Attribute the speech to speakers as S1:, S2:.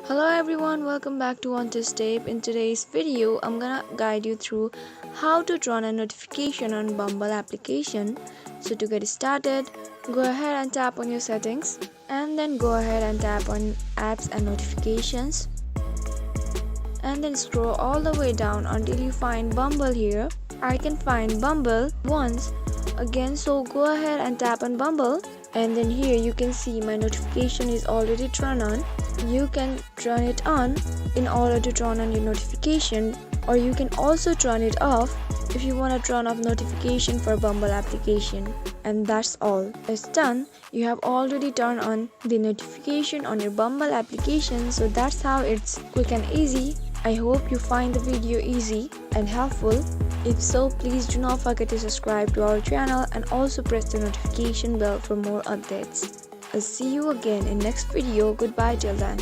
S1: Hello everyone, welcome back to On This Tape. In today's video, I'm gonna guide you through how to turn on a notification on Bumble application. So to get started, go ahead and tap on your settings and then go ahead and tap on apps and notifications and then scroll all the way down until you find Bumble here. I can find Bumble once again, so go ahead and tap on Bumble and then here you can see my notification is already turned on. You can turn it on in order to turn on your notification, or you can also turn it off if you want to turn off notification for Bumble application. And that's all. It's done. You have already turned on the notification on your Bumble application, so that's how it's quick and easy. I hope you find the video easy and helpful. If so, please do not forget to subscribe to our channel and also press the notification bell for more updates. I'll see you again in next video. Goodbye till then.